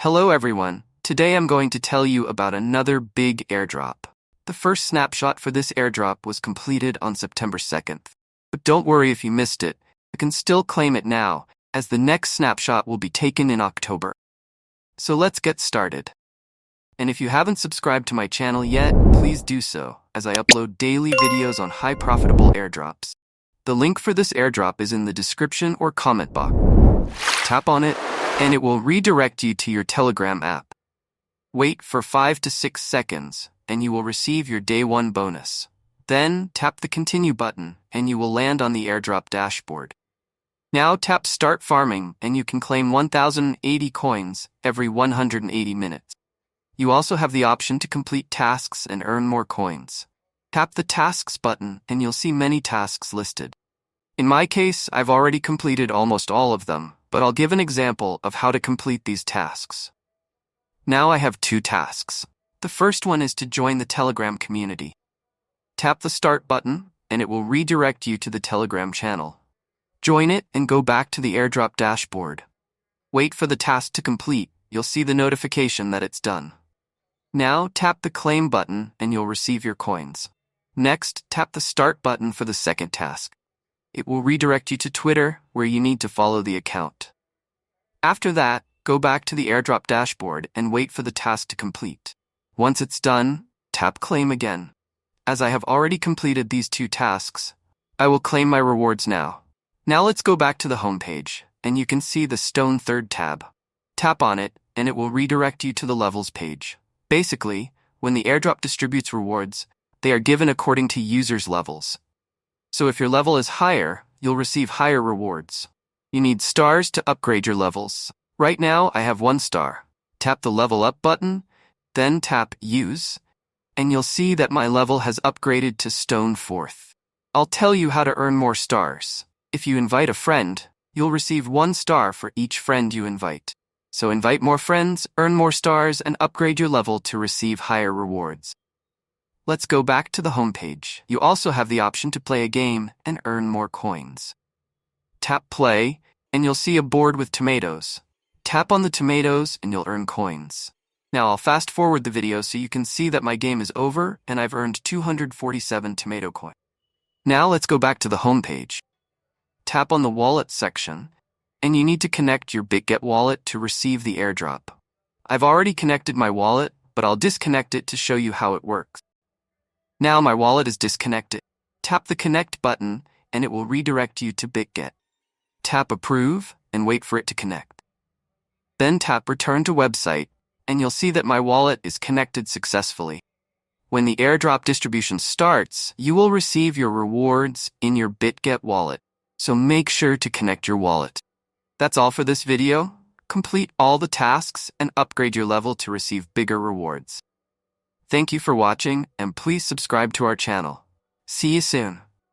Hello everyone, today I'm going to tell you about another big airdrop. The first snapshot for this airdrop was completed on September 2nd. But don't worry if you missed it, you can still claim it now, as the next snapshot will be taken in October. So let's get started. And if you haven't subscribed to my channel yet, please do so, as I upload daily videos on high profitable airdrops. The link for this airdrop is in the description or comment box. Tap on it, and it will redirect you to your Telegram app. Wait for 5 to 6 seconds, and you will receive your Day 1 bonus. Then, tap the Continue button, and you will land on the airdrop dashboard. Now tap Start Farming, and you can claim 1,080 coins every 180 minutes. You also have the option to complete tasks and earn more coins. Tap the Tasks button, and you'll see many tasks listed. In my case, I've already completed almost all of them, but I'll give an example of how to complete these tasks. Now I have 2 tasks. The first one is to join the Telegram community. Tap the Start button, and it will redirect you to the Telegram channel. Join it and go back to the airdrop dashboard. Wait for the task to complete. You'll see the notification that it's done. Now tap the Claim button, and you'll receive your coins. Next, tap the Start button for the second task. It will redirect you to Twitter, where you need to follow the account. After that, go back to the airdrop dashboard and wait for the task to complete. Once it's done, tap Claim again. As I have already completed these 2 tasks, I will claim my rewards now. Now let's go back to the homepage, and you can see the Stone 3rd tab. Tap on it, and it will redirect you to the Levels page. Basically, when the airdrop distributes rewards, they are given according to users' levels. So if your level is higher, you'll receive higher rewards. You need stars to upgrade your levels. Right now, I have 1 star. Tap the Level Up button, then tap Use, and you'll see that my level has upgraded to Stone 4th. I'll tell you how to earn more stars. If you invite a friend, you'll receive 1 star for each friend you invite. So invite more friends, earn more stars, and upgrade your level to receive higher rewards. Let's go back to the homepage. You also have the option to play a game and earn more coins. Tap Play, and you'll see a board with tomatoes. Tap on the tomatoes, and you'll earn coins. Now I'll fast forward the video so you can see that my game is over, and I've earned 247 tomato coins. Now let's go back to the homepage. Tap on the Wallet section, and you need to connect your Bitget wallet to receive the airdrop. I've already connected my wallet, but I'll disconnect it to show you how it works. Now my wallet is disconnected. Tap the Connect button, and it will redirect you to Bitget. Tap Approve, and wait for it to connect. Then tap Return to Website, and you'll see that my wallet is connected successfully. When the airdrop distribution starts, you will receive your rewards in your Bitget wallet, so make sure to connect your wallet. That's all for this video. Complete all the tasks and upgrade your level to receive bigger rewards. Thank you for watching, and please subscribe to our channel. See you soon.